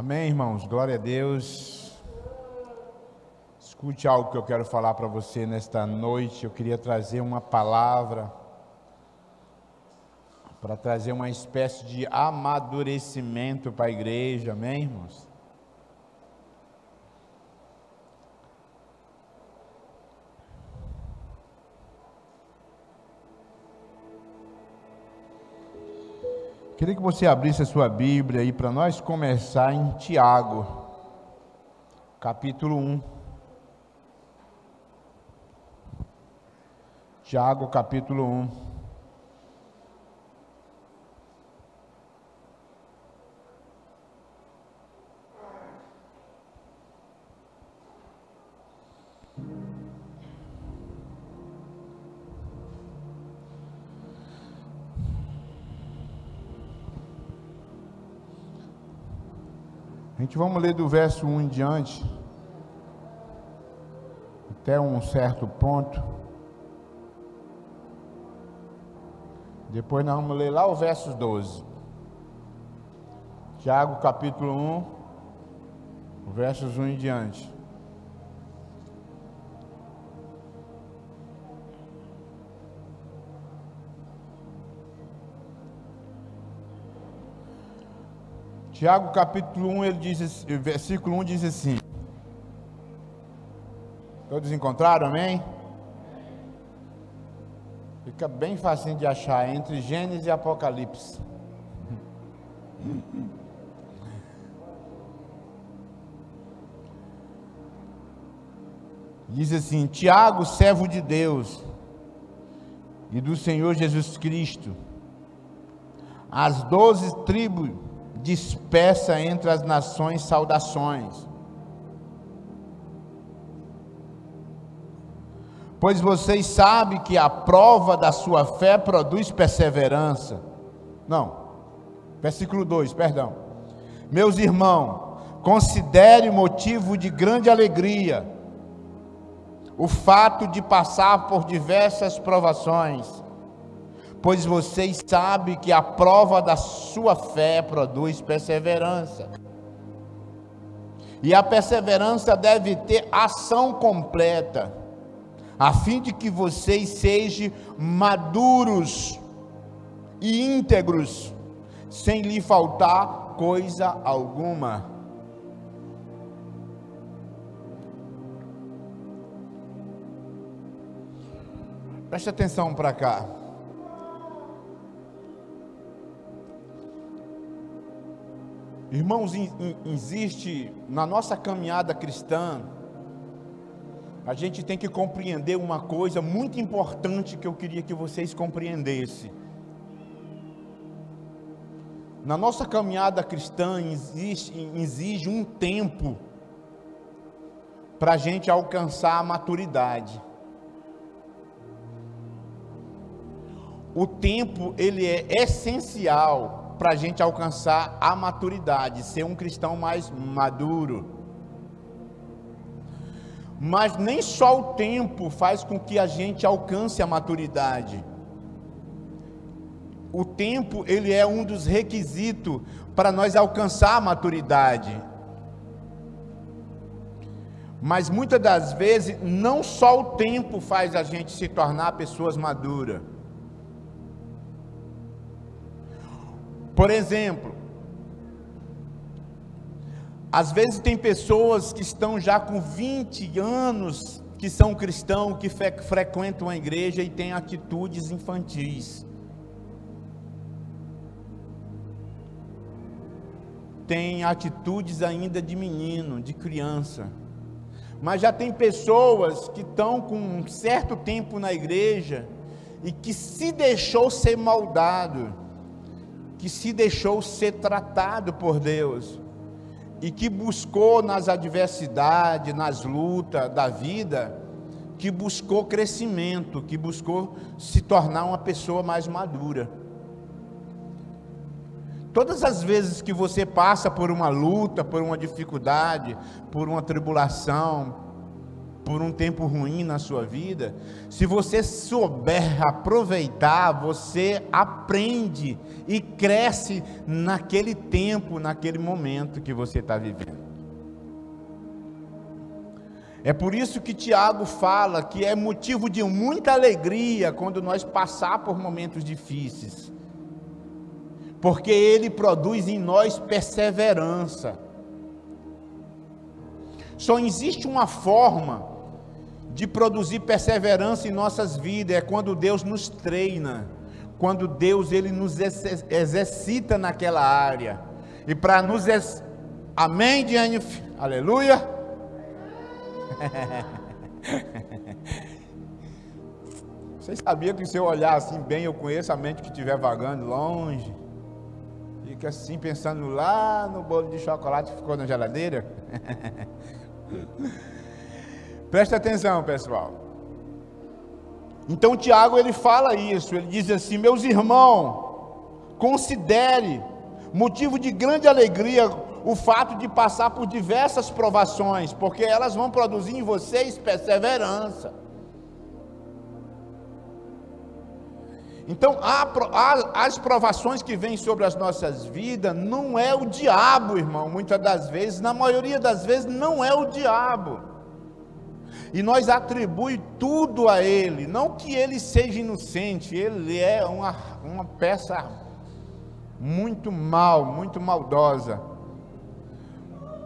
Amém, irmãos? Glória a Deus. Escute algo que eu quero falar para você nesta noite. Eu queria trazer uma palavra para trazer uma espécie de amadurecimento para a igreja. Amém, irmãos? Queria que você abrisse a sua Bíblia aí para nós começar em Tiago, capítulo 1. Tiago, capítulo 1. A gente vamos ler do verso 1 em diante, até um certo ponto. Depois nós vamos ler lá o verso 12. Tiago capítulo 1, versos 1 em diante. Tiago capítulo 1, ele diz, versículo 1 diz assim. Todos encontraram, amém? Fica bem facinho de achar, entre Gênesis e Apocalipse. Diz assim: Tiago, servo de Deus e do Senhor Jesus Cristo, as 12 tribos dispersa entre as nações, saudações. Pois vocês sabem que a prova da sua fé produz perseverança. Não, versículo 2, perdão. Meus irmãos, considere motivo de grande alegria o fato de passar por diversas provações, pois vocês sabem que a prova da sua fé produz perseverança. E a perseverança deve ter ação completa, a fim de que vocês sejam maduros e íntegros, sem lhe faltar coisa alguma. Preste atenção para cá. Irmãos, existe na nossa caminhada cristã, a gente tem que compreender uma coisa muito importante que eu queria que vocês compreendessem. Na nossa caminhada cristã exige um tempo para a gente alcançar a maturidade. O tempo, ele é essencial para a gente alcançar a maturidade, ser um cristão mais maduro. Mas nem só o tempo faz com que a gente alcance a maturidade. O tempo, ele é um dos requisitos para nós alcançar a maturidade. Mas muitas das vezes, não só o tempo faz a gente se tornar pessoas maduras. Por exemplo, às vezes tem pessoas que estão já com 20 anos, que são cristãos, que frequentam a igreja e têm atitudes infantis. Tem atitudes ainda de menino, de criança. Mas já tem pessoas que estão com um certo tempo na igreja e que se deixou ser moldado, que se deixou ser tratado por Deus, e que buscou nas adversidades, nas lutas da vida, que buscou crescimento, que buscou se tornar uma pessoa mais madura. Todas as vezes que você passa por uma luta, por uma dificuldade, por uma tribulação, por um tempo ruim na sua vida, se você souber aproveitar, você aprende e cresce naquele tempo, naquele momento que você está vivendo. É por isso que Tiago fala que é motivo de muita alegria quando nós passar por momentos difíceis, porque ele produz em nós perseverança. Só existe uma forma de produzir perseverança em nossas vidas, é quando Deus nos treina, quando Deus ele nos exercita naquela área. E para nos amém, Diane? Aleluia. Vocês sabiam que se eu olhar assim bem, eu conheço a mente que estiver vagando longe, fica assim pensando lá no bolo de chocolate que ficou na geladeira? Presta atenção, pessoal. Então Tiago ele fala isso, ele diz assim: meus irmãos, considere motivo de grande alegria o fato de passar por diversas provações, porque elas vão produzir em vocês perseverança. Então, as provações que vêm sobre as nossas vidas, não é o diabo, irmão, muitas das vezes, na maioria das vezes, não é o diabo, e nós atribuímos tudo a ele, não que ele seja inocente, ele é uma peça muito maldosa,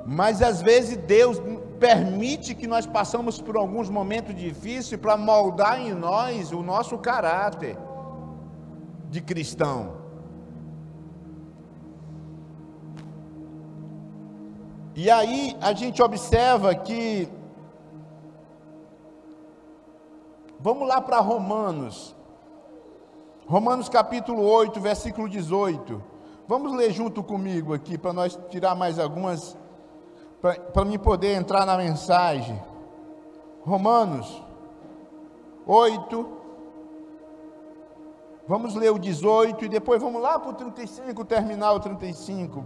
mas às vezes Deus permite que nós passamos por alguns momentos difíceis para moldar em nós o nosso caráter de cristão. E aí a gente observa que, vamos lá para Romanos capítulo 8, versículo 18, vamos ler junto comigo aqui, para nós tirar mais algumas, para mim poder entrar na mensagem. Romanos 8, vamos ler o 18 e depois vamos lá para o 35, terminar o 35.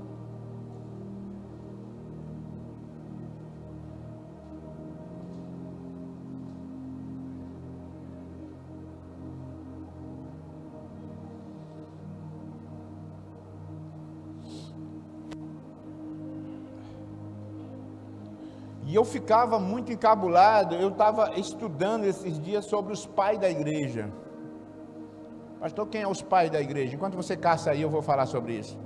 E eu ficava muito encabulado, eu estava estudando esses dias sobre os pais da igreja. Pastor, quem é os pais da igreja? Enquanto você caça aí, eu vou falar sobre isso.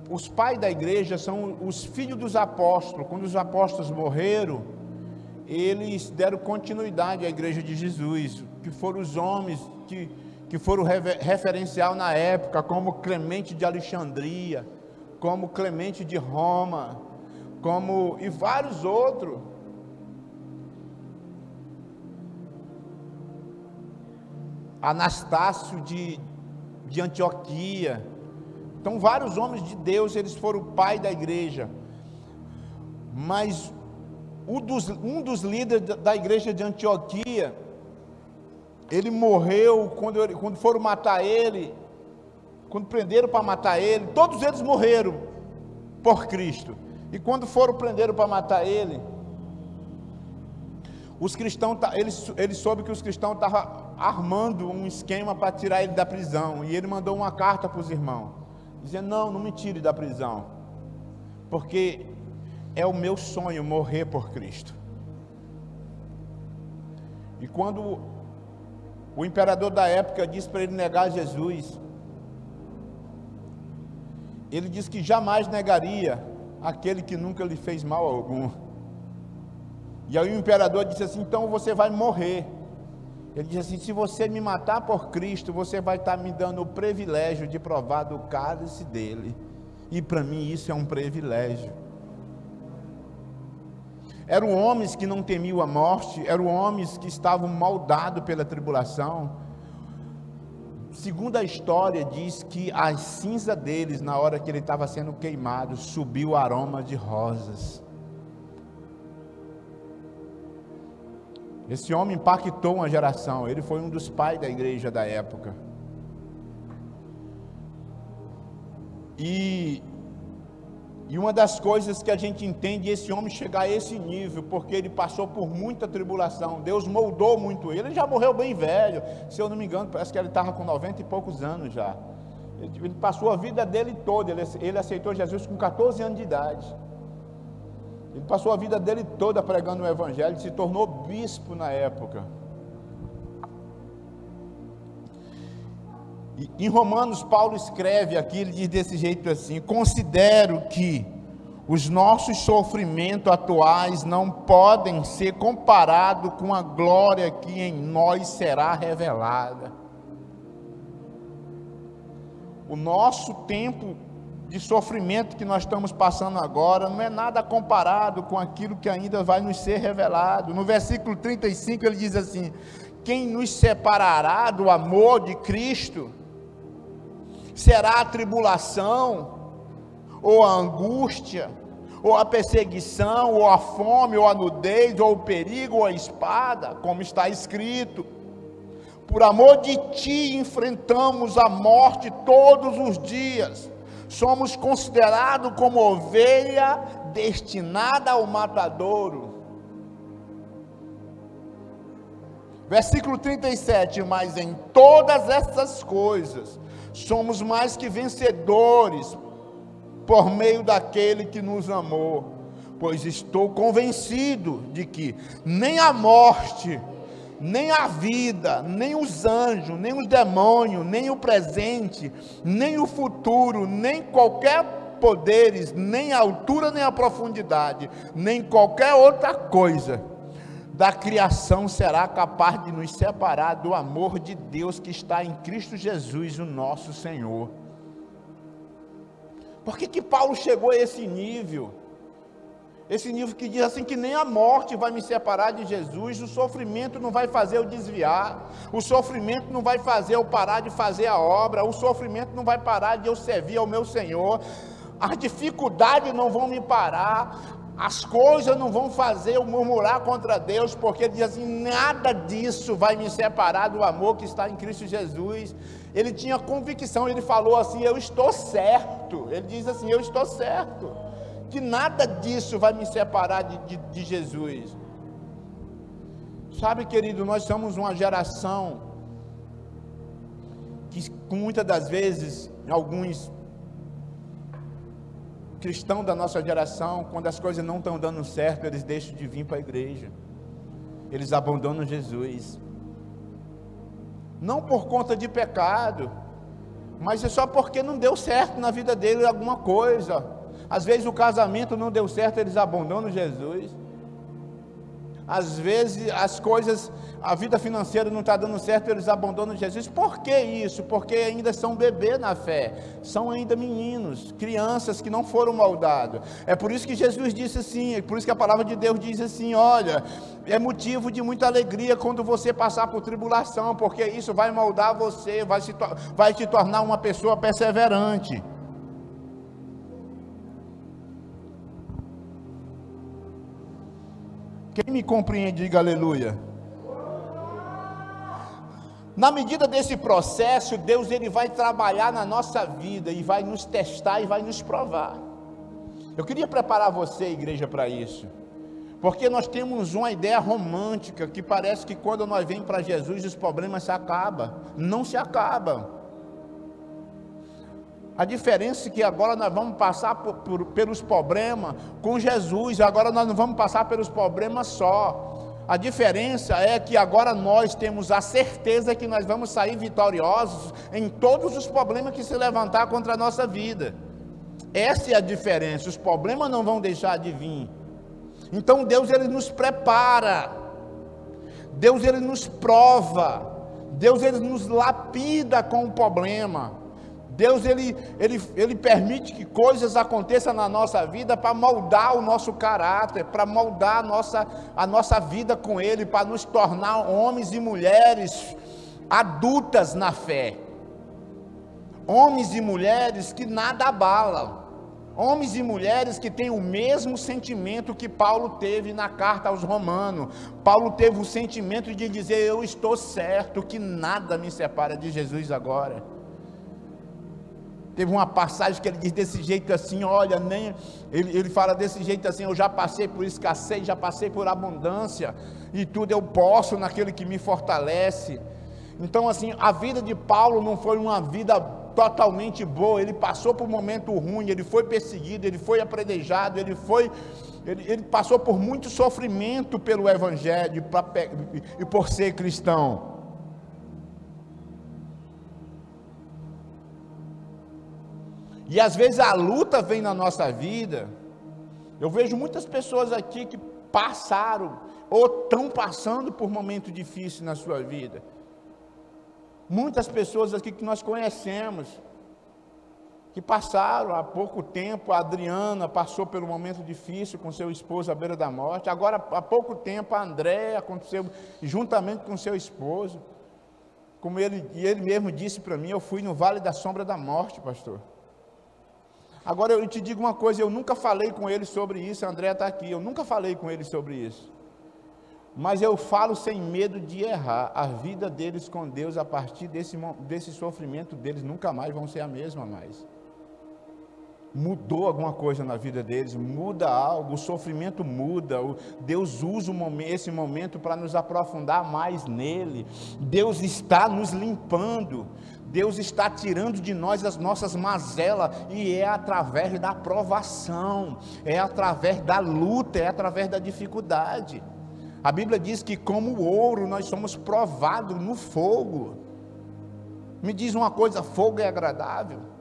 Os pais da igreja são os filhos dos apóstolos. Quando os apóstolos morreram, eles deram continuidade à igreja de Jesus, que foram os homens que foram referencial na época, como Clemente de Alexandria, como Clemente de Roma, e vários outros. Anastácio de Antioquia. Então vários homens de Deus, eles foram o pai da igreja. Mas um dos líderes da igreja de Antioquia, ele morreu quando foram matar ele, quando prenderam para matar ele, todos eles morreram por Cristo. E quando foram prenderam para matar ele, os cristãos, ele soube que os cristãos estavam armando um esquema para tirar ele da prisão, e ele mandou uma carta para os irmãos, dizendo: não me tire da prisão, porque é o meu sonho morrer por Cristo. E quando o imperador da época disse para ele negar Jesus, ele disse que jamais negaria aquele que nunca lhe fez mal algum. E aí o imperador disse assim: então você vai morrer. Ele disse assim: se você me matar por Cristo, você vai estar me dando o privilégio de provar do cálice dele, e para mim isso é um privilégio. Eram homens que não temiam a morte, eram homens que estavam moldados pela tribulação. Segundo a história, diz que a cinza deles, na hora que ele estava sendo queimado, subiu o aroma de rosas. Esse homem impactou uma geração, ele foi um dos pais da igreja da época. E E uma das coisas que a gente entende esse homem chegar a esse nível, porque ele passou por muita tribulação, Deus moldou muito ele, ele já morreu bem velho, se eu não me engano, parece que ele estava com 90 e poucos anos já, ele passou a vida dele toda, ele aceitou Jesus com 14 anos de idade, ele passou a vida dele toda pregando o evangelho, se tornou bispo na época. Em Romanos, Paulo escreve aqui, ele diz desse jeito assim: considero que os nossos sofrimentos atuais não podem ser comparados com a glória que em nós será revelada. O nosso tempo de sofrimento que nós estamos passando agora não é nada comparado com aquilo que ainda vai nos ser revelado. No versículo 35 ele diz assim: quem nos separará do amor de Cristo? Será a tribulação, ou a angústia, ou a perseguição, ou a fome, ou a nudez, ou o perigo, ou a espada, como está escrito: por amor de ti enfrentamos a morte todos os dias, somos considerados como ovelha destinada ao matadouro. Versículo 37, mas em todas essas coisas, somos mais que vencedores, por meio daquele que nos amou, pois estou convencido de que nem a morte, nem a vida, nem os anjos, nem os demônios, nem o presente, nem o futuro, nem qualquer poderes, nem a altura, nem a profundidade, nem qualquer outra coisa da criação será capaz de nos separar do amor de Deus que está em Cristo Jesus, o nosso Senhor. Por que Paulo chegou a esse nível? Esse nível que diz assim, que nem a morte vai me separar de Jesus, o sofrimento não vai fazer eu desviar, o sofrimento não vai fazer eu parar de fazer a obra, o sofrimento não vai parar de eu servir ao meu Senhor, as dificuldades não vão me parar, as coisas não vão fazer eu murmurar contra Deus, porque ele diz assim, nada disso vai me separar do amor que está em Cristo Jesus. Ele tinha convicção, ele falou assim, eu estou certo, ele diz assim, eu estou certo, que nada disso vai me separar de Jesus. Sabe, querido, nós somos uma geração que muitas das vezes, alguns cristãos da nossa geração, quando as coisas não estão dando certo, eles deixam de vir para a igreja, eles abandonam Jesus, não por conta de pecado, mas é só porque não deu certo na vida dele alguma coisa. Às vezes o casamento não deu certo, eles abandonam Jesus. Às vezes as coisas, a vida financeira não está dando certo, eles abandonam Jesus. Por que isso? Porque ainda são bebês na fé, são ainda meninos, crianças que não foram moldados. É por isso que Jesus disse assim, é por isso que a palavra de Deus diz assim, olha, é motivo de muita alegria quando você passar por tribulação, porque isso vai moldar você, vai te tornar uma pessoa perseverante. Quem me compreende, diga aleluia. Na medida desse processo, Deus ele vai trabalhar na nossa vida e vai nos testar e vai nos provar. Eu queria preparar você, igreja, para isso, porque nós temos uma ideia romântica que parece que quando nós vemos para Jesus os problemas se acabam. Não se acabam. A diferença é que agora nós vamos passar pelos problemas com Jesus, agora nós não vamos passar pelos problemas só. A diferença é que agora nós temos a certeza que nós vamos sair vitoriosos em todos os problemas que se levantar contra a nossa vida. Essa é a diferença, os problemas não vão deixar de vir. Então Deus ele nos prepara, Deus ele nos prova, Deus ele nos lapida com o problema. Deus ele permite que coisas aconteçam na nossa vida para moldar o nosso caráter, para moldar a nossa vida com Ele, para nos tornar homens e mulheres adultas na fé, homens e mulheres que nada abalam, homens e mulheres que têm o mesmo sentimento que Paulo teve na carta aos Romanos. Paulo teve o sentimento de dizer, eu estou certo, que nada me separa de Jesus agora. Teve uma passagem que ele diz desse jeito assim, olha, ele fala desse jeito assim, eu já passei por escassez, já passei por abundância, e tudo eu posso naquele que me fortalece. Então assim, a vida de Paulo não foi uma vida totalmente boa, ele passou por um momento ruim, ele foi perseguido, ele foi apedrejado, ele passou por muito sofrimento pelo Evangelho e por ser cristão. E às vezes a luta vem na nossa vida. Eu vejo muitas pessoas aqui que passaram ou estão passando por momentos difíceis na sua vida. Muitas pessoas aqui que nós conhecemos, que passaram há pouco tempo. A Adriana passou por um momento difícil com seu esposo à beira da morte. Agora, há pouco tempo, a Andréia aconteceu juntamente com seu esposo. Como ele mesmo disse para mim, eu fui no vale da sombra da morte, pastor. Agora eu te digo uma coisa, eu nunca falei com ele sobre isso, a Andréia está aqui, eu nunca falei com ele sobre isso. Mas eu falo sem medo de errar. A vida deles com Deus, a partir desse sofrimento deles, nunca mais vão ser a mesma mais. Mudou alguma coisa na vida deles, muda algo, o sofrimento muda, Deus usa esse momento para nos aprofundar mais nele. Deus está nos limpando, Deus está tirando de nós as nossas mazelas, e é através da provação, é através da luta, é através da dificuldade. A Bíblia diz que como ouro nós somos provados no fogo. Me diz uma coisa, fogo é agradável?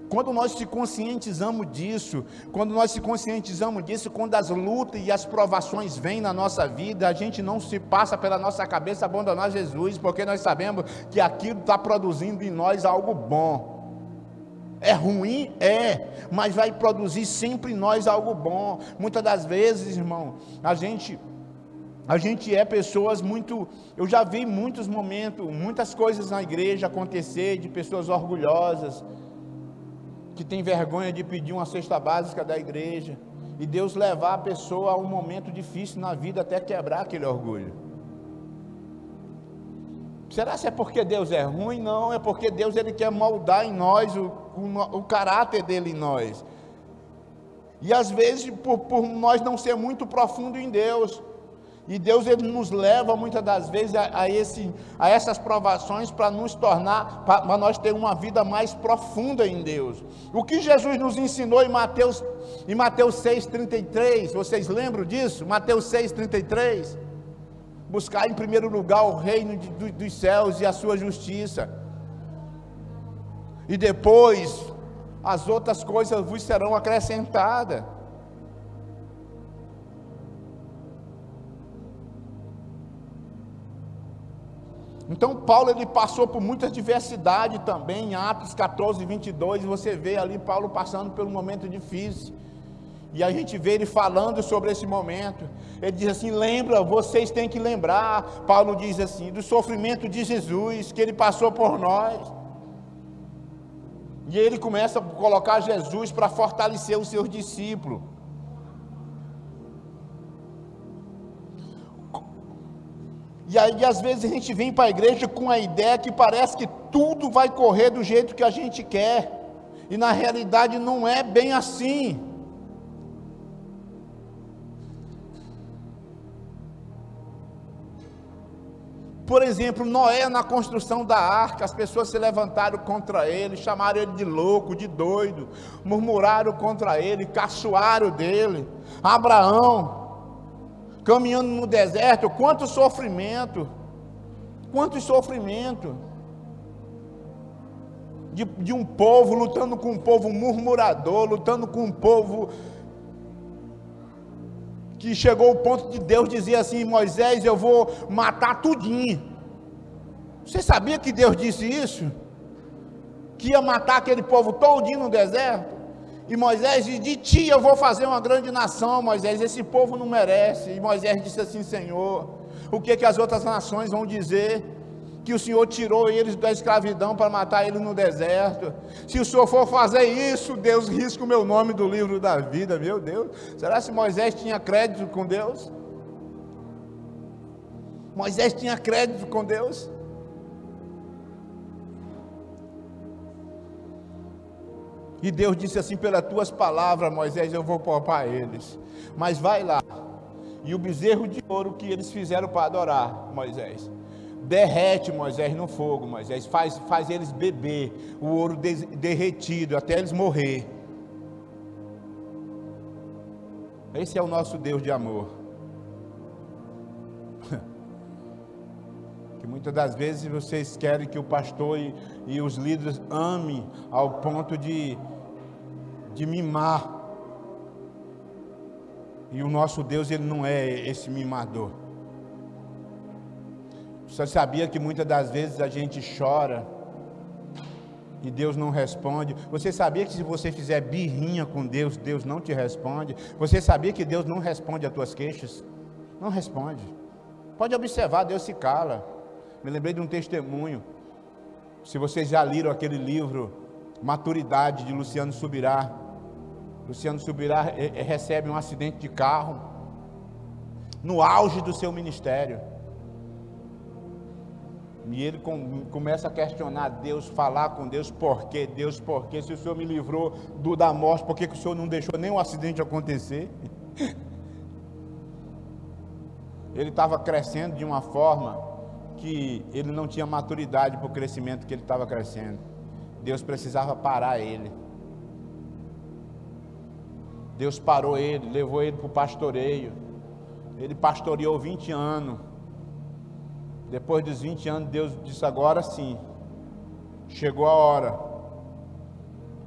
Quando nós se conscientizamos disso, quando as lutas e as provações vêm na nossa vida, a gente não se passa pela nossa cabeça abandonar Jesus, porque nós sabemos que aquilo está produzindo em nós algo bom. É ruim? É, mas vai produzir sempre em nós algo bom. Muitas das vezes, irmão, a gente é pessoas muito... Eu já vi muitos momentos, muitas coisas na igreja acontecer, de pessoas orgulhosas, que tem vergonha de pedir uma cesta básica da igreja, e Deus levar a pessoa a um momento difícil na vida, até quebrar aquele orgulho. Será que é porque Deus é ruim? Não, é porque Deus ele quer moldar em nós o caráter dele em nós. E às vezes, por nós não ser muito profundo em Deus, e Deus ele nos leva muitas das vezes a essas provações para nos tornar, para nós ter uma vida mais profunda em Deus. O que Jesus nos ensinou em Mateus 6,33, vocês lembram disso? Mateus 6,33, buscar em primeiro lugar o reino dos céus e a sua justiça, e depois as outras coisas vos serão acrescentadas. Então Paulo ele passou por muita diversidade também. Em Atos 14:22, você vê ali Paulo passando por um momento difícil, e a gente vê ele falando sobre esse momento. Ele diz assim: vocês têm que lembrar, Paulo diz assim, do sofrimento de Jesus, que ele passou por nós. E ele começa a colocar Jesus para fortalecer os seus discípulos. E aí às vezes a gente vem para a igreja com a ideia que parece que tudo vai correr do jeito que a gente quer, e na realidade não é bem assim. Por exemplo, Noé na construção da arca, as pessoas se levantaram contra ele, chamaram ele de louco, de doido, murmuraram contra ele, caçoaram dele. Abraão, caminhando no deserto, quanto sofrimento, de um povo, lutando com um povo murmurador, lutando com um povo, que chegou ao ponto de Deus dizer assim: Moisés, eu vou matar tudinho. Você sabia que Deus disse isso? Que ia matar aquele povo todinho no deserto? E Moisés disse: de ti eu vou fazer uma grande nação, Moisés, esse povo não merece. E Moisés disse assim: Senhor, o que as outras nações vão dizer? Que o Senhor tirou eles da escravidão para matar eles no deserto. Se o Senhor for fazer isso, Deus risca o meu nome do livro da vida. Meu Deus, será que Moisés tinha crédito com Deus? Moisés tinha crédito com Deus? E Deus disse assim: pelas tuas palavras, Moisés, eu vou poupar eles. Mas vai lá, e o bezerro de ouro que eles fizeram para adorar, Moisés, derrete, Moisés, no fogo, Moisés, faz eles beber o ouro derretido, até eles morrer. Esse é o nosso Deus de amor. Que muitas das vezes vocês querem que o pastor e os líderes amem ao ponto de mimar. E o nosso Deus, ele não é esse mimador. Você sabia que muitas das vezes a gente chora e Deus não responde? Você sabia que se você fizer birrinha com Deus, Deus não te responde? Você sabia que Deus não responde às tuas queixas? Não responde. Pode observar, Deus se cala. Me lembrei de um testemunho. Se vocês já leram aquele livro Maturidade, de Luciano Subirá. Luciano Subirá recebe um acidente de carro no auge do seu ministério. E ele começa a questionar Deus, falar com Deus: por quê? Deus, por quê? Se o Senhor me livrou da morte, por que o Senhor não deixou nem o acidente acontecer? Ele estava crescendo de uma forma que ele não tinha maturidade para o crescimento que ele estava crescendo. Deus precisava parar ele. Deus parou ele, levou ele para o pastoreio. Ele pastoreou 20 anos. Depois dos 20 anos, Deus disse: agora sim, chegou a hora.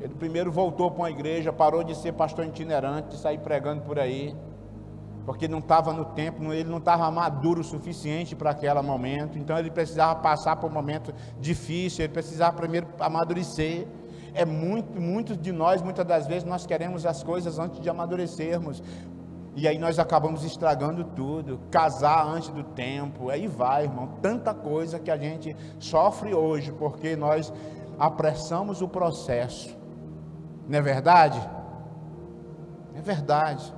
Ele primeiro voltou para uma igreja, parou de ser pastor itinerante, de sair pregando por aí, porque não estava no tempo, ele não estava maduro o suficiente para aquele momento. Então ele precisava passar por um momento difícil, ele precisava primeiro amadurecer. Muitos de nós, muitas das vezes, nós queremos as coisas antes de amadurecermos. E aí nós acabamos estragando tudo. Casar antes do tempo, aí vai, irmão. Tanta coisa que a gente sofre hoje, porque nós apressamos o processo. Não é verdade? É verdade.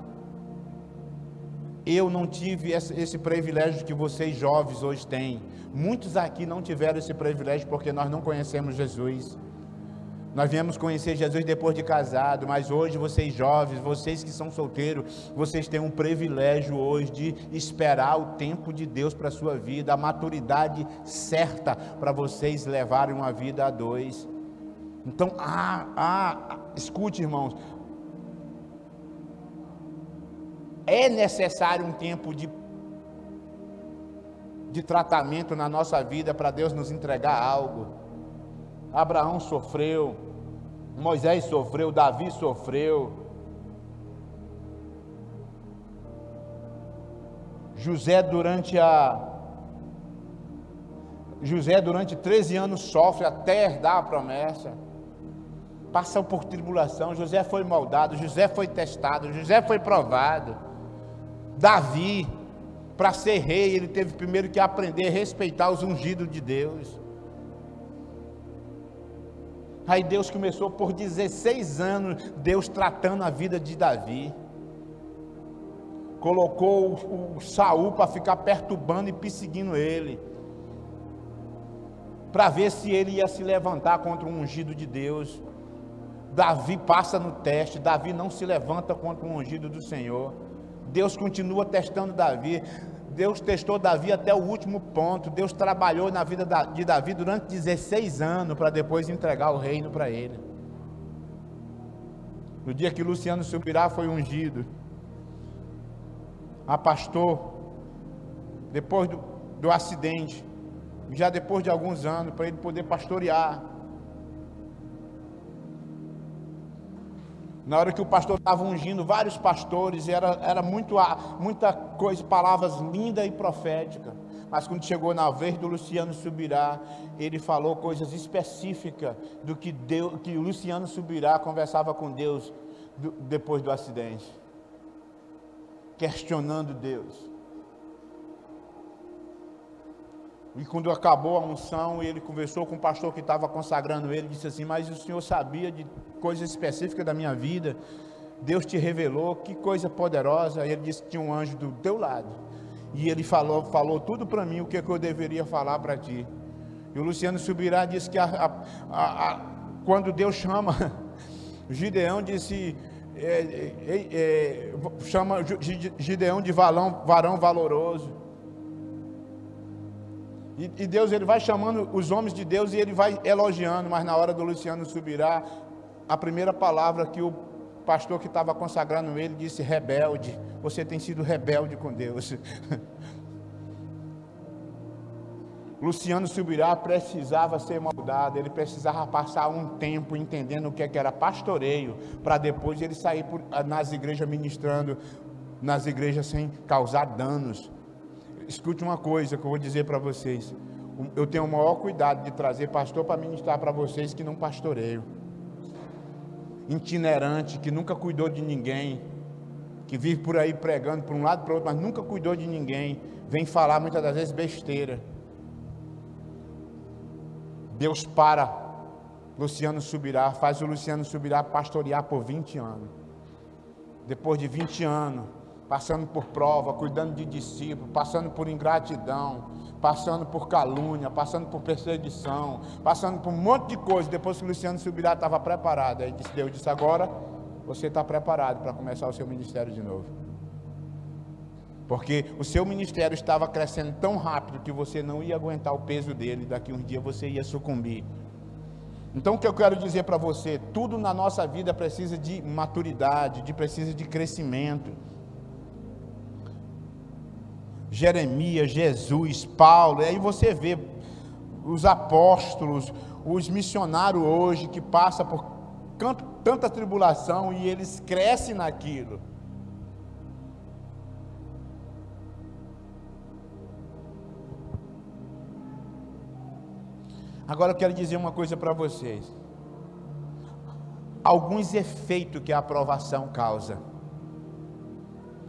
Eu não tive esse privilégio que vocês jovens hoje têm. Muitos aqui não tiveram esse privilégio porque nós não conhecemos Jesus. Nós viemos conhecer Jesus depois de casado, mas hoje vocês jovens, vocês que são solteiros, vocês têm um privilégio hoje de esperar o tempo de Deus para a sua vida, a maturidade certa para vocês levarem uma vida a dois. Então, escute, irmãos, é necessário um tempo de tratamento na nossa vida para Deus nos entregar algo. Abraão sofreu, Moisés sofreu, Davi sofreu, José durante 13 anos sofre até herdar a promessa, passa por tribulação. José foi moldado, José foi testado, José foi provado. Davi, para ser rei, ele teve primeiro que aprender a respeitar os ungidos de Deus. Aí Deus começou por 16 anos, Deus tratando a vida de Davi. Colocou o Saul para ficar perturbando e perseguindo ele, para ver se ele ia se levantar contra um ungido de Deus. Davi passa no teste, Davi não se levanta contra o ungido do Senhor. Deus continua testando Davi. Deus testou Davi até o último ponto. Deus trabalhou na vida de Davi durante 16 anos, para depois entregar o reino para ele. No dia que Luciano Subirá foi ungido a pastor, depois do acidente, já depois de alguns anos, para ele poder pastorear. Na hora que o pastor estava ungindo vários pastores, era muita coisa, palavras lindas e proféticas. Mas quando chegou na vez do Luciano Subirá, ele falou coisas específicas do que o Luciano Subirá conversava com Deus depois do acidente, questionando Deus. E quando acabou a unção, ele conversou com o pastor que estava consagrando ele, disse assim: mas o senhor sabia de coisas específicas da minha vida? Deus te revelou, que coisa poderosa. E ele disse que tinha um anjo do teu lado, e ele falou tudo para mim, o que eu deveria falar para ti. E o Luciano Subirá disse que quando Deus chama Gideão disse, chama Gideão de varão valoroso. E Deus, ele vai chamando os homens de Deus e ele vai elogiando, mas na hora do Luciano Subirá, a primeira palavra que o pastor que estava consagrando ele disse: rebelde, você tem sido rebelde com Deus. Luciano Subirá precisava ser moldado, ele precisava passar um tempo entendendo o que era pastoreio, para depois ele sair nas igrejas ministrando, nas igrejas sem causar danos. Escute uma coisa que eu vou dizer para vocês, eu tenho o maior cuidado de trazer pastor para ministrar para vocês que não pastoreio, itinerante, que nunca cuidou de ninguém, que vive por aí pregando para um lado e para o outro, mas nunca cuidou de ninguém, vem falar muitas das vezes besteira. Deus para Luciano Subirá, faz o Luciano Subirá pastorear por 20 anos. Depois de 20 anos, passando por prova, cuidando de discípulos, passando por ingratidão, passando por calúnia, passando por perseguição, passando por um monte de coisa. Depois que o Luciano Subirá estava preparado, aí Deus disse: agora você está preparado para começar o seu ministério de novo. Porque o seu ministério estava crescendo tão rápido que você não ia aguentar o peso dele, daqui uns dias você ia sucumbir. Então o que eu quero dizer para você, tudo na nossa vida precisa de maturidade, precisa de crescimento. Jeremias, Jesus, Paulo, aí você vê os apóstolos, os missionários hoje que passam por tanta tribulação e eles crescem naquilo. Agora eu quero dizer uma coisa para vocês. Alguns efeitos que a aprovação causa.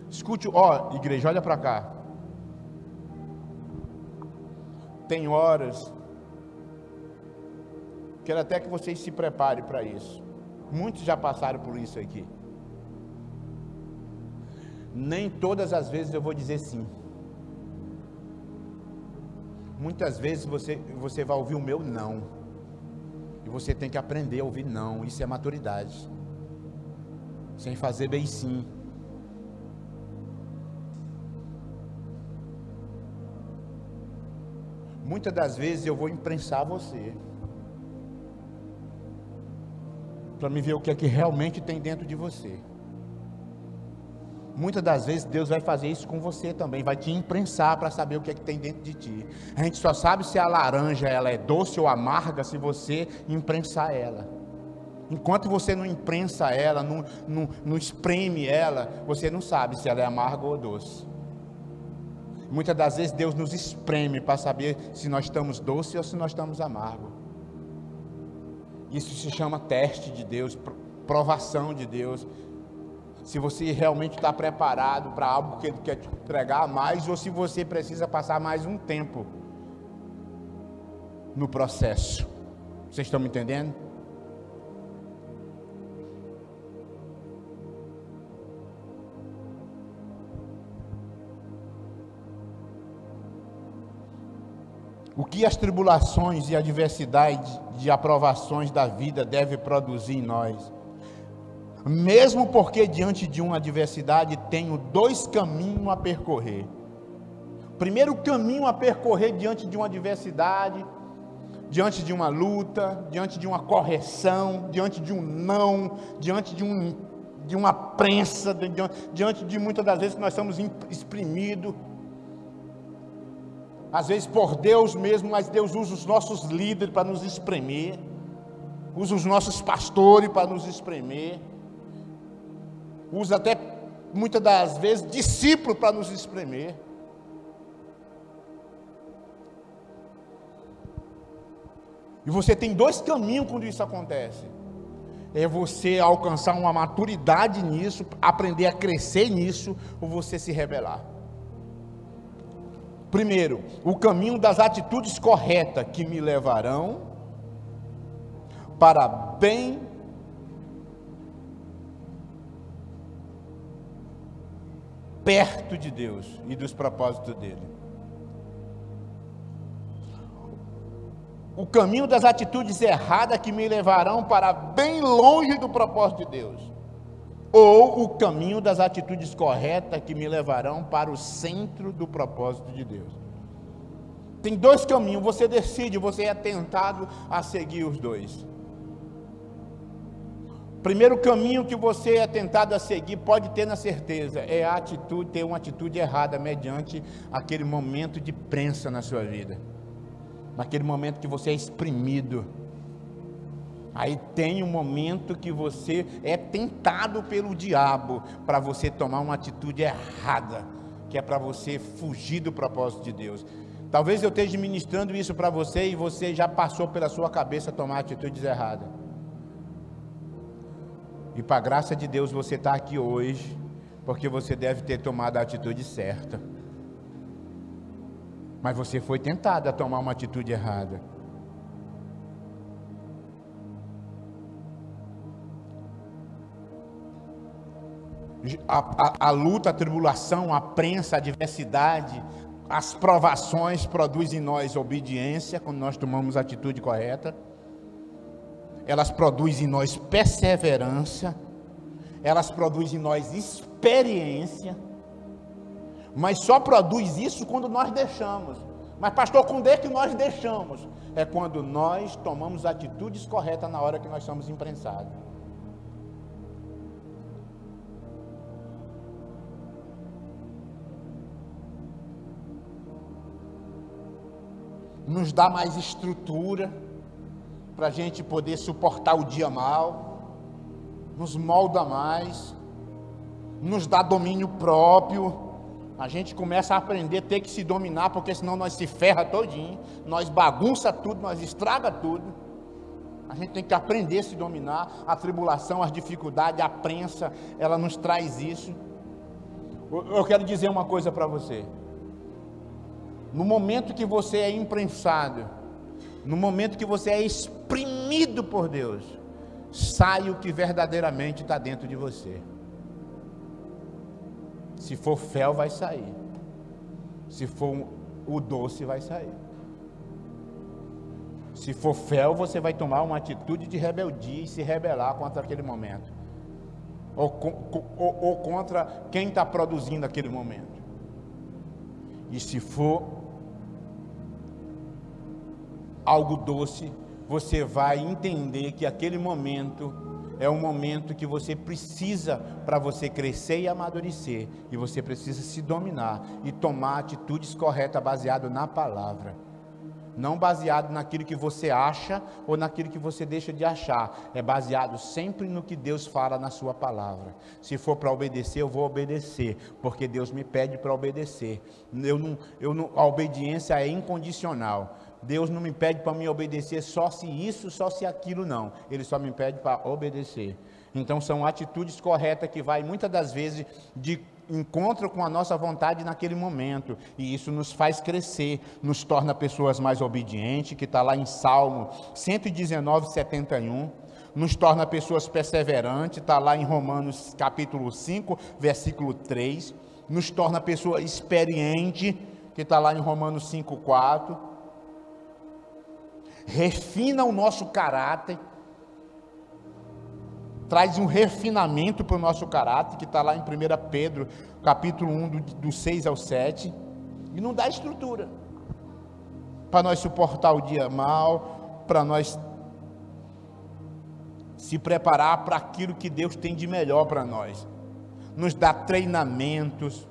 Escute, igreja, olha para cá. Tem horas, quero até que vocês se preparem para isso. Muitos já passaram por isso aqui. Nem todas as vezes eu vou dizer sim. Muitas vezes você vai ouvir o meu não. E você tem que aprender a ouvir não. Isso é maturidade. Sem fazer bem sim. Muitas das vezes eu vou imprensar você, para me ver o que é que realmente tem dentro de você. Muitas das vezes Deus vai fazer isso com você também, vai te imprensar para saber o que é que tem dentro de ti. A gente só sabe se a laranja ela é doce ou amarga se você imprensar ela. Enquanto você não imprensa ela, não espreme ela, você não sabe se ela é amarga ou doce. Muitas das vezes Deus nos espreme para saber se nós estamos doces ou se nós estamos amargos. Isso se chama teste de Deus, provação de Deus. Se você realmente está preparado para algo que Ele quer te entregar mais, ou se você precisa passar mais um tempo no processo. Vocês estão me entendendo? O que as tribulações e a adversidade de aprovações da vida deve produzir em nós? Mesmo porque diante de uma adversidade tenho dois caminhos a percorrer. Primeiro caminho a percorrer diante de uma adversidade, diante de uma luta, diante de uma correção, diante de um não, diante de uma prensa, diante de muitas das vezes que nós somos exprimidos. Às vezes por Deus mesmo, mas Deus usa os nossos líderes para nos espremer, usa os nossos pastores para nos espremer, usa até muitas das vezes discípulos para nos espremer. E você tem dois caminhos quando isso acontece: é você alcançar uma maturidade nisso, aprender a crescer nisso, ou você se rebelar. Primeiro, o caminho das atitudes corretas que me levarão para bem perto de Deus e dos propósitos dele. o caminho das atitudes erradas que me levarão para bem longe do propósito de Deus, ou o caminho das atitudes corretas que me levarão para o centro do propósito de Deus. Tem dois caminhos, você decide, você é tentado a seguir os dois. Primeiro caminho que você é tentado a seguir, pode ter na certeza, é a atitude, ter uma atitude errada mediante aquele momento de prensa na sua vida, naquele momento que você é exprimido. Aí tem um momento que você é tentado pelo diabo para você tomar uma atitude errada, que é para você fugir do propósito de Deus. Talvez eu esteja ministrando isso para você e você já passou pela sua cabeça tomar atitudes erradas. E para a graça de Deus você está aqui hoje, porque você deve ter tomado a atitude certa. Mas você foi tentado a tomar uma atitude errada. A luta, a tribulação, a prensa, a adversidade, as provações produzem em nós obediência, quando nós tomamos a atitude correta. Elas produzem em nós perseverança, elas produzem em nós experiência, mas só produz isso quando nós deixamos. Mas pastor, quando é que nós deixamos? É quando nós tomamos atitudes corretas na hora que nós somos imprensados. Nos dá mais estrutura para a gente poder suportar o dia mal, nos molda mais, nos dá domínio próprio. A gente começa a aprender a ter que se dominar, porque senão nós se ferra todinho, nós bagunça tudo, nós estraga tudo. A gente tem que aprender a se dominar. A tribulação, as dificuldades, a prensa, ela nos traz isso. Eu quero dizer uma coisa para você. No momento que você é imprensado, no momento que você é exprimido por Deus, sai o que verdadeiramente está dentro de você. Se for fel, vai sair. Se for o doce, vai sair. Se for fel, você vai tomar uma atitude de rebeldia e se rebelar contra aquele momento, ou contra quem está produzindo aquele momento. E se for algo doce, você vai entender que aquele momento é um momento que você precisa para você crescer e amadurecer, e você precisa se dominar e tomar atitudes corretas baseado na palavra, não baseado naquilo que você acha ou naquilo que você deixa de achar. É baseado sempre no que Deus fala na sua palavra. Se for para obedecer, eu vou obedecer, porque Deus me pede para obedecer. A obediência é incondicional. Deus não me pede para me obedecer só se isso, só se aquilo, não. Ele só me pede para obedecer. Então são atitudes corretas que vai muitas das vezes de encontro com a nossa vontade naquele momento, e isso nos faz crescer, nos torna pessoas mais obedientes, que está lá em Salmo 119, 71, nos torna pessoas perseverantes, está lá em Romanos capítulo 5, versículo 3, nos torna pessoa experiente, que está lá em Romanos 5, 4, refina o nosso caráter, traz um refinamento para o nosso caráter, que está lá em 1 Pedro, capítulo 1, do 6 ao 7, e não dá estrutura, para nós suportar o dia mal, para nós se preparar para aquilo que Deus tem de melhor para nós, nos dá treinamentos,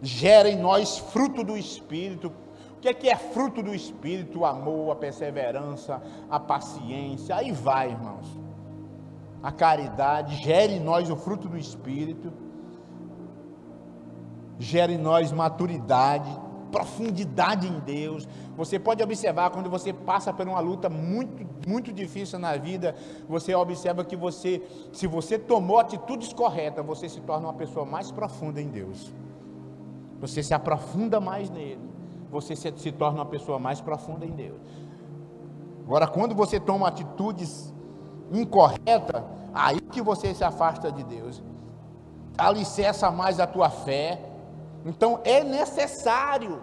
gera em nós fruto do Espírito. O que é fruto do Espírito? O amor, a perseverança, a paciência, aí vai, irmãos. A caridade, gera em nós o fruto do Espírito, gera em nós maturidade, profundidade em Deus. Você pode observar, quando você passa por uma luta muito, muito difícil na vida, você observa que se você tomou atitudes corretas, você se torna uma pessoa mais profunda em Deus. Você se aprofunda mais nele. Você se torna uma pessoa mais profunda em Deus. Agora, quando você toma atitudes incorretas, aí que você se afasta de Deus, alicerça mais a tua fé. Então é necessário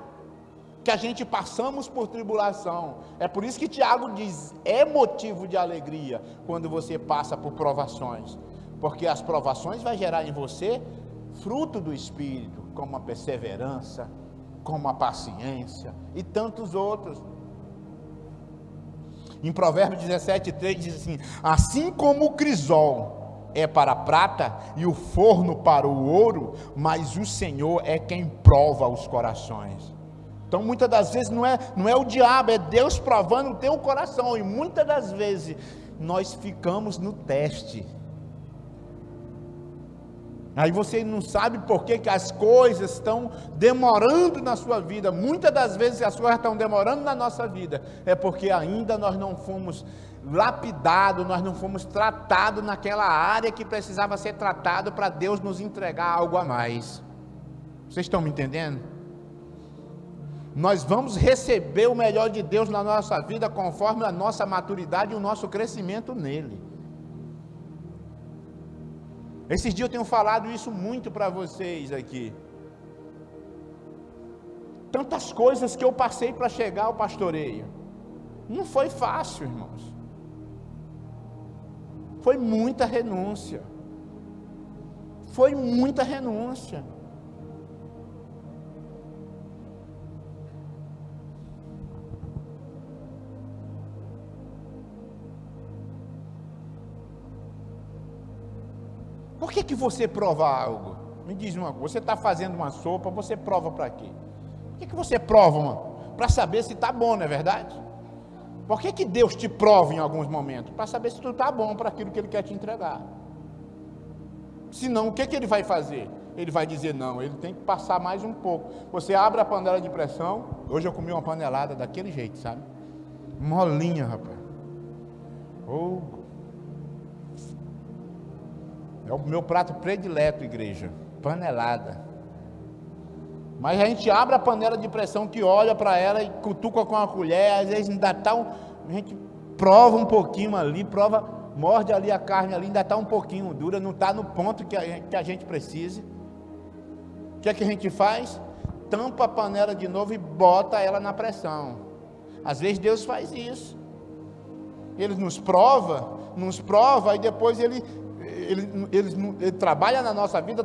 que a gente passamos por tribulação. É por isso que Tiago diz, é motivo de alegria quando você passa por provações, porque as provações vai gerar em você fruto do Espírito, como a perseverança, como a paciência e tantos outros. Em Provérbios 17:3 diz assim: assim como o crisol é para a prata e o forno para o ouro, mas o Senhor é quem prova os corações. Então muitas das vezes não é o diabo, é Deus provando o teu coração, e muitas das vezes nós ficamos no teste. Aí você não sabe por que as coisas estão demorando na sua vida. Muitas das vezes as coisas estão demorando na nossa vida, é porque ainda nós não fomos lapidados, nós não fomos tratados naquela área que precisava ser tratado para Deus nos entregar algo a mais. Vocês estão me entendendo? Nós vamos receber o melhor de Deus na nossa vida conforme a nossa maturidade e o nosso crescimento nele. Esses dias eu tenho falado isso muito para vocês aqui. Tantas coisas que eu passei para chegar ao pastoreio. Não foi fácil, irmãos. Foi muita renúncia. Foi muita renúncia. Por que você prova algo? Me diz uma coisa, você está fazendo uma sopa, você prova para quê? Por que você prova para saber se está bom, não é verdade? Por que Deus te prova em alguns momentos? Para saber se tu está bom para aquilo que Ele quer te entregar. Senão, o que Ele vai fazer? Ele vai dizer, não, Ele tem que passar mais um pouco. Você abre a panela de pressão, hoje eu comi uma panelada daquele jeito, sabe? Molinha, rapaz. É o meu prato predileto, igreja, panelada. Mas a gente abre a panela de pressão, que olha para ela e cutuca com a colher, às vezes ainda está a gente prova um pouquinho ali, morde ali a carne ali, ainda está um pouquinho dura, não está no ponto que a gente precise. O que é que a gente faz? Tampa a panela de novo e bota ela na pressão. Às vezes Deus faz isso. Ele nos prova, e depois Ele trabalha na nossa vida,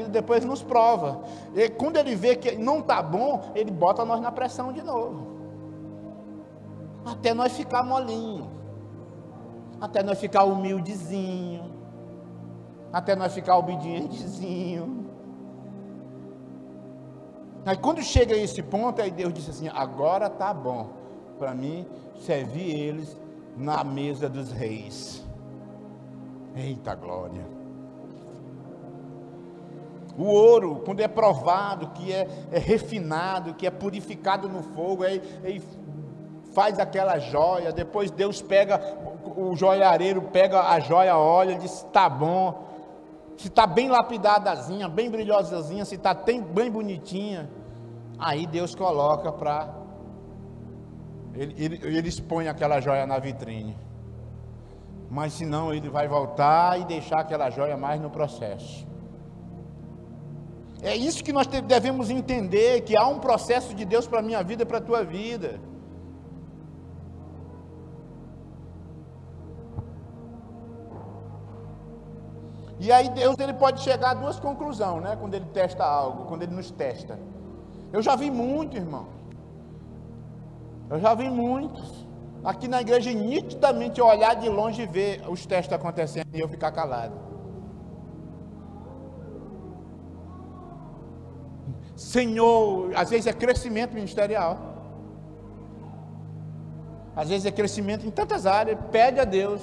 depois Ele nos prova. E quando Ele vê que não está bom, Ele bota nós na pressão de novo. Até nós ficar molinho. Até nós ficar humildezinho. Até nós ficar obedientezinho. Aí quando chega a esse ponto, aí Deus disse assim, agora está bom para mim servir eles na mesa dos reis. Eita glória! O ouro, quando é provado, que é refinado, que é purificado no fogo, aí faz aquela joia, depois Deus pega, o joalheiro pega a joia, olha, diz, está bom, se está bem lapidadazinha, bem brilhosazinha, se está bem bonitinha, aí Deus coloca para, ele expõe aquela joia na vitrine. Mas senão Ele vai voltar e deixar aquela joia mais no processo. É isso que nós devemos entender, que há um processo de Deus para a minha vida e para a tua vida. E aí Deus, Ele pode chegar a duas conclusões, né? Quando Ele testa algo, quando Ele nos testa. Eu já vi muito, irmão. Eu já vi muitos. Aqui na igreja, nitidamente, eu olhar de longe e ver os testes acontecendo e eu ficar calado. Senhor, às vezes é crescimento ministerial. Às vezes é crescimento em tantas áreas, pede a Deus.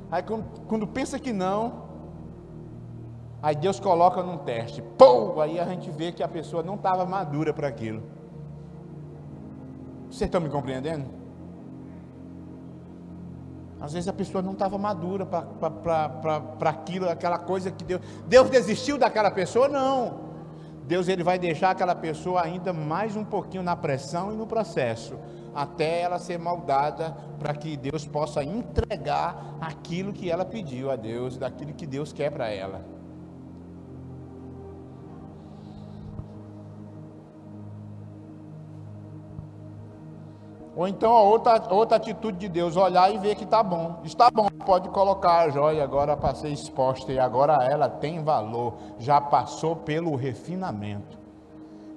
Aí quando pensa que não, aí Deus coloca num teste. Pum! Aí a gente vê que a pessoa não estava madura para aquilo. Vocês estão me compreendendo? Às vezes a pessoa não estava madura para aquilo, aquela coisa que Deus desistiu daquela pessoa? Não. Deus, Ele vai deixar aquela pessoa ainda mais um pouquinho na pressão e no processo, até ela ser moldada, para que Deus possa entregar aquilo que ela pediu a Deus, daquilo que Deus quer para ela. Ou então a outra atitude de Deus, olhar e ver que está bom. Está bom, pode colocar a joia agora para ser exposta, e agora ela tem valor, já passou pelo refinamento.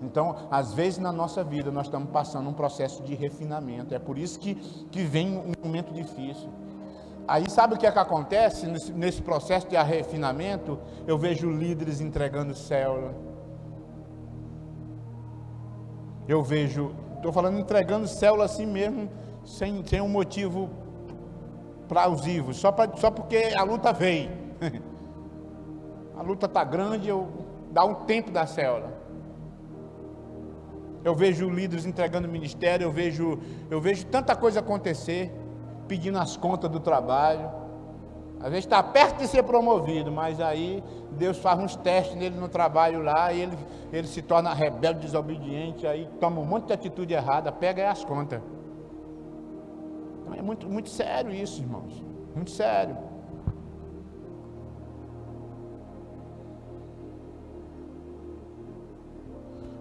Então, às vezes na nossa vida nós estamos passando um processo de refinamento, é por isso que vem um momento difícil. Aí sabe o que é que acontece nesse processo de refinamento? Eu vejo líderes entregando célula. Eu vejo, estou falando entregando célula assim mesmo, sem um motivo plausível, só porque a luta veio. A luta está grande, dá um tempo da célula. Eu vejo líderes entregando ministério, eu vejo tanta coisa acontecer, pedindo as contas do trabalho. Às vezes está perto de ser promovido, mas aí Deus faz uns testes nele no trabalho lá, e ele se torna rebelde, desobediente, aí toma um monte de atitude errada, pega aí as contas. Então é muito, muito sério isso, irmãos, muito sério.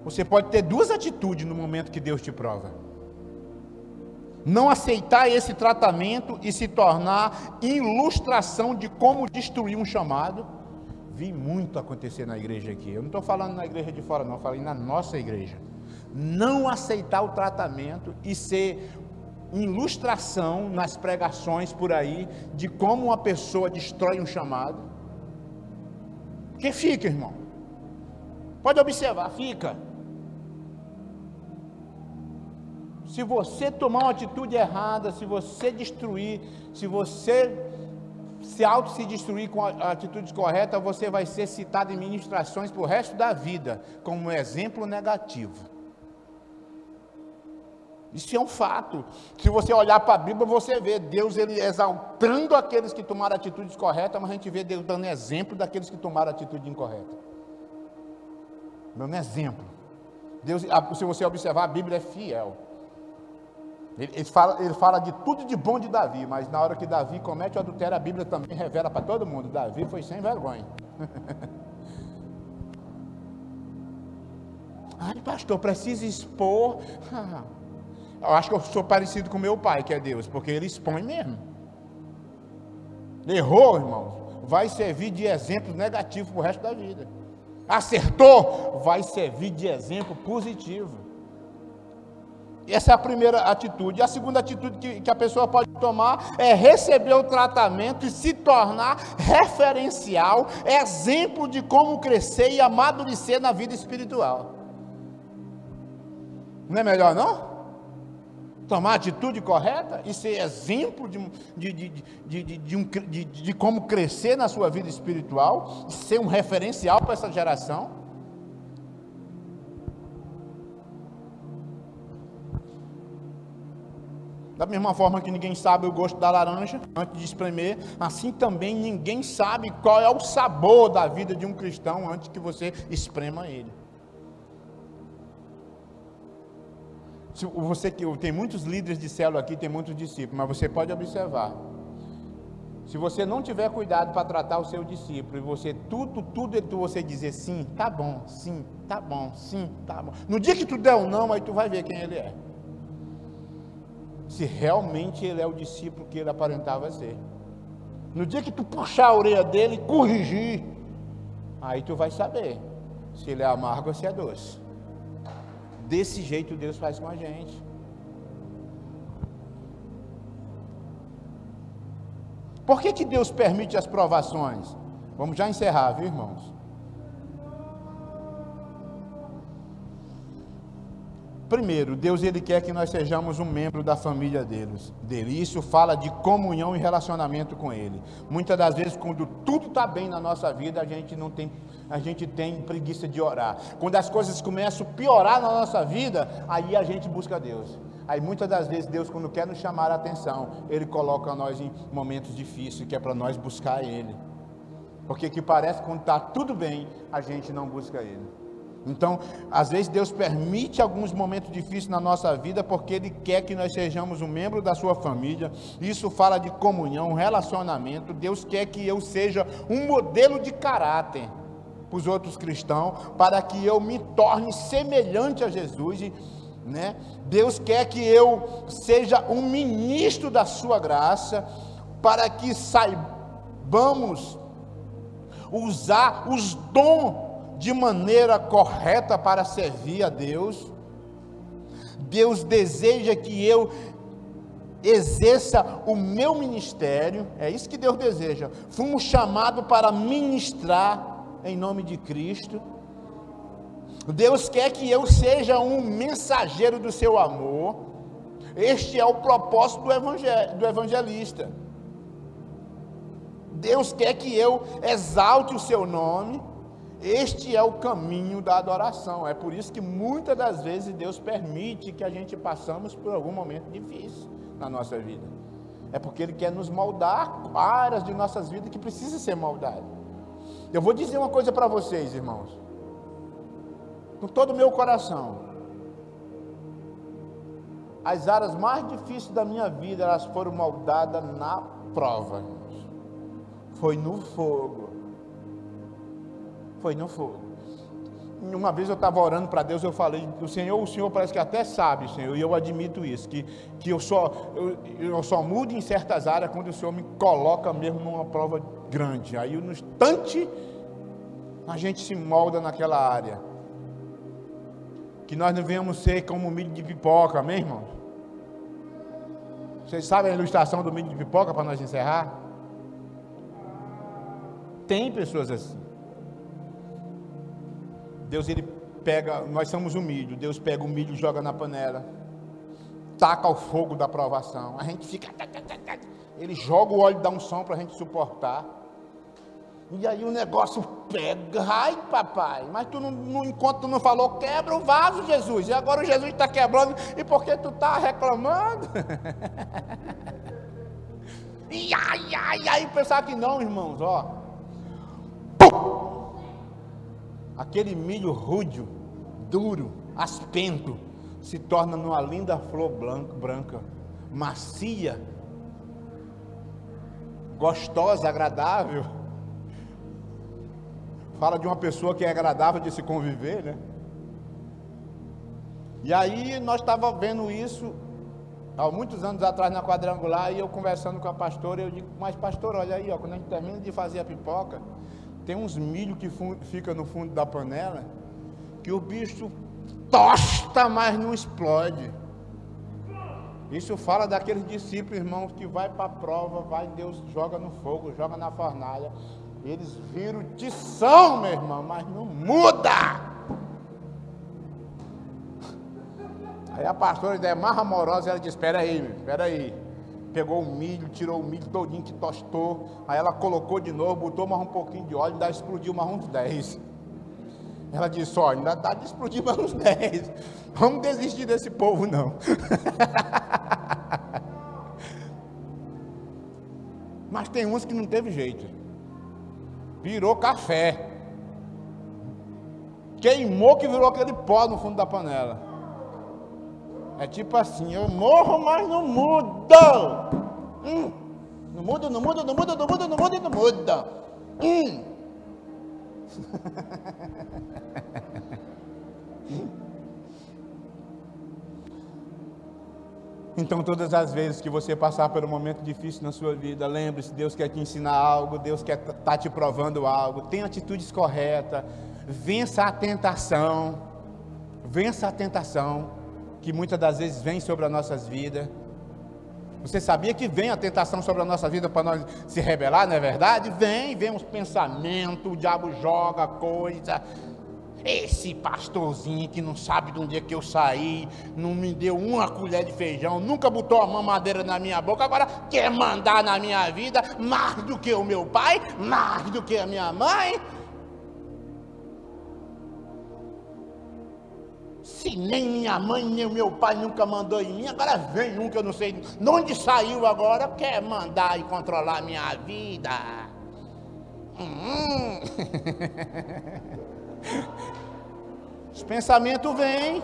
Você pode ter duas atitudes no momento que Deus te prova: não aceitar esse tratamento e se tornar ilustração de como destruir um chamado. Vi muito acontecer na igreja aqui. Eu não estou falando na igreja de fora, não, eu falei na nossa igreja. Não aceitar o tratamento e ser ilustração nas pregações por aí de como uma pessoa destrói um chamado. Porque fica, irmão. Pode observar, fica. Se você tomar uma atitude errada, se você destruir, se você se destruir com a atitude correta, você vai ser citado em ministrações para o resto da vida, como um exemplo negativo. Isso é um fato. Se você olhar para a Bíblia, você vê Deus ele exaltando aqueles que tomaram atitudes corretas, mas a gente vê Deus dando exemplo daqueles que tomaram atitude incorreta. Dando exemplo. Deus, se você observar, a Bíblia é fiel. Ele fala de tudo de bom de Davi, mas na hora que Davi comete o adultério, a Bíblia também revela para todo mundo: Davi foi sem vergonha. Ai, pastor, precisa expor. Eu acho que eu sou parecido com meu pai, que é Deus, porque ele expõe mesmo. Errou, irmãos, vai servir de exemplo negativo para o resto da vida. Acertou, vai servir de exemplo positivo. Essa é a primeira atitude. A segunda atitude que a pessoa pode tomar é receber o tratamento e se tornar referencial, exemplo de como crescer e amadurecer na vida espiritual. Não é melhor, não? Tomar a atitude correta e ser exemplo de como crescer na sua vida espiritual, ser um referencial para essa geração. Da mesma forma que ninguém sabe o gosto da laranja antes de espremer, assim também ninguém sabe qual é o sabor da vida de um cristão antes que você esprema ele. Tem muitos líderes de célula aqui, tem muitos discípulos, mas você pode observar. Se você não tiver cuidado para tratar o seu discípulo, e você tudo você dizer sim, tá bom, sim, tá bom, sim, tá bom. No dia que tu der um não, aí tu vai ver quem ele é. Se realmente ele é o discípulo que ele aparentava ser. No dia que tu puxar a orelha dele e corrigir, aí tu vai saber se ele é amargo ou se é doce. Desse jeito Deus faz com a gente. Por que Deus permite as provações? Vamos já encerrar, viu, irmãos? Primeiro, Deus ele quer que nós sejamos um membro da família dele. Isso fala de comunhão e relacionamento com Ele. Muitas das vezes, quando tudo está bem na nossa vida, a gente tem preguiça de orar. Quando as coisas começam a piorar na nossa vida, aí a gente busca Deus. Aí muitas das vezes Deus, quando quer nos chamar a atenção, Ele coloca nós em momentos difíceis, que é para nós buscar Ele. Porque que parece que quando está tudo bem, a gente não busca Ele. Então, às vezes Deus permite alguns momentos difíceis na nossa vida, porque Ele quer que nós sejamos um membro da sua família. Isso fala de comunhão, relacionamento. Deus quer que eu seja um modelo de caráter para os outros cristãos, para que eu me torne semelhante a Jesus. né? Deus quer que eu seja um ministro da sua graça, para que saibamos usar os dons de maneira correta para servir a Deus. Deus deseja que eu exerça o meu ministério, é isso que Deus deseja. Fomos chamados para ministrar em nome de Cristo. Deus quer que eu seja um mensageiro do seu amor. Este é o propósito do evangelista. Deus quer que eu exalte o seu nome. Este é o caminho da adoração. É por isso que muitas das vezes Deus permite que a gente passamos por algum momento difícil na nossa vida. É porque Ele quer nos moldar áreas de nossas vidas que precisam ser moldadas. Eu vou dizer uma coisa para vocês, irmãos, com todo o meu coração. As áreas mais difíceis da minha vida, elas foram moldadas na prova, irmãos. Foi no fogo. Foi no fogo. Uma vez eu estava orando para Deus, eu falei, o Senhor parece que até sabe, Senhor, e eu admito isso, que eu só mudo em certas áreas quando o Senhor me coloca mesmo numa prova grande. Aí no instante a gente se molda naquela área. Que nós não venhamos ser como milho de pipoca, amém, irmãos? Vocês sabem a ilustração do milho de pipoca para nós encerrar? Tem pessoas assim. Deus, Ele pega, nós somos o milho, Deus pega o milho e joga na panela, taca o fogo da provação, a gente fica, Ele joga o óleo da unção para a gente suportar, e aí o negócio pega, ai papai, mas tu não, enquanto tu não falou, quebra o vaso, Jesus, e agora o Jesus está quebrando, e por que tu está reclamando? E aí, pensar que não, irmãos, ó, aquele milho rude, duro, aspento, se torna numa linda flor branca, macia, gostosa, agradável. Fala de uma pessoa que é agradável de se conviver, né? E aí nós estávamos vendo isso há muitos anos atrás na Quadrangular, e eu conversando com a pastora, eu digo, mas pastor, olha aí, ó, quando a gente termina de fazer a pipoca, tem uns milho que fica no fundo da panela, que o bicho tosta, mas não explode. Isso fala daqueles discípulos, irmãos, que vai para a prova, Deus joga no fogo, joga na fornalha, eles viram tição, meu irmão, mas não muda. Aí a pastora, ideia mais amorosa, ela disse, espera aí. Pegou o milho, tirou o milho todinho que tostou, aí ela colocou de novo, botou mais um pouquinho de óleo, ainda explodiu mais uns 10. Ela disse, ó, ainda dá de explodir mais uns 10. Vamos desistir desse povo, não. Mas tem uns que não teve jeito. Virou café. Queimou que virou aquele pó no fundo da panela. É tipo assim, eu morro, mas não mudo. Não muda. Então, todas as vezes que você passar por um momento difícil na sua vida, lembre-se, Deus quer te ensinar algo, Deus quer estar te provando algo, tenha atitudes corretas, vença a tentação, que muitas das vezes vem sobre as nossas vidas. Você sabia que vem a tentação sobre a nossa vida para nós se rebelar, não é verdade? Vem uns pensamentos, o diabo joga coisa. Esse pastorzinho que não sabe de onde é que eu saí, não me deu uma colher de feijão, nunca botou a mamadeira na minha boca, agora quer mandar na minha vida mais do que o meu pai, mais do que a minha mãe. Se nem minha mãe, nem o meu pai nunca mandou em mim, agora vem um que eu não sei de onde saiu agora, quer mandar e controlar a minha vida. Os pensamentos vêm.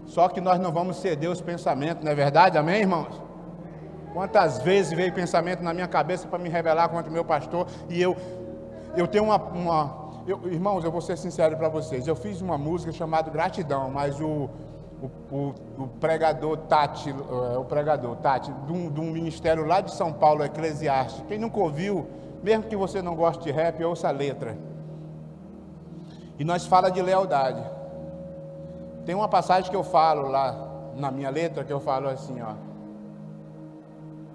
Só que nós não vamos ceder os pensamentos, não é verdade? Amém, irmãos? Quantas vezes veio pensamento na minha cabeça para me rebelar contra o meu pastor, e eu tenho Irmãos, eu vou ser sincero para vocês. Eu fiz uma música chamada Gratidão, mas o pregador Tati, de um ministério lá de São Paulo, Eclesiastes. Quem nunca ouviu, mesmo que você não goste de rap, ouça a letra. E nós fala de lealdade. Tem uma passagem que eu falo lá na minha letra, que eu falo assim, ó.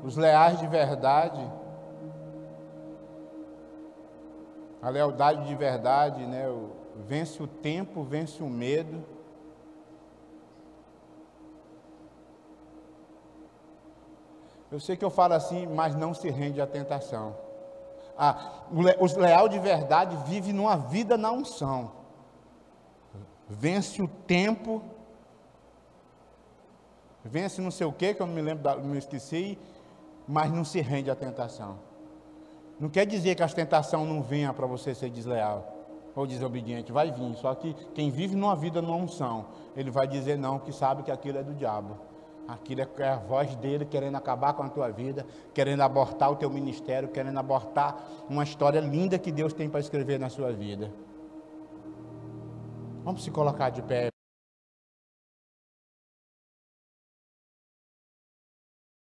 Os leais de verdade, a lealdade de verdade, né? Vence o tempo, vence o medo. Eu sei que eu falo assim, mas não se rende à tentação. Os leal de verdade vive numa vida na unção. Vence o tempo, vence não sei o que eu não me lembro, me esqueci, mas não se rende à tentação. Não quer dizer que as tentações não venham para você ser desleal ou desobediente, vai vir, só que quem vive numa vida numa unção, ele vai dizer não, que sabe que aquilo é do diabo. Aquilo é a voz dele querendo acabar com a tua vida, querendo abortar o teu ministério, querendo abortar uma história linda que Deus tem para escrever na sua vida. Vamos se colocar de pé.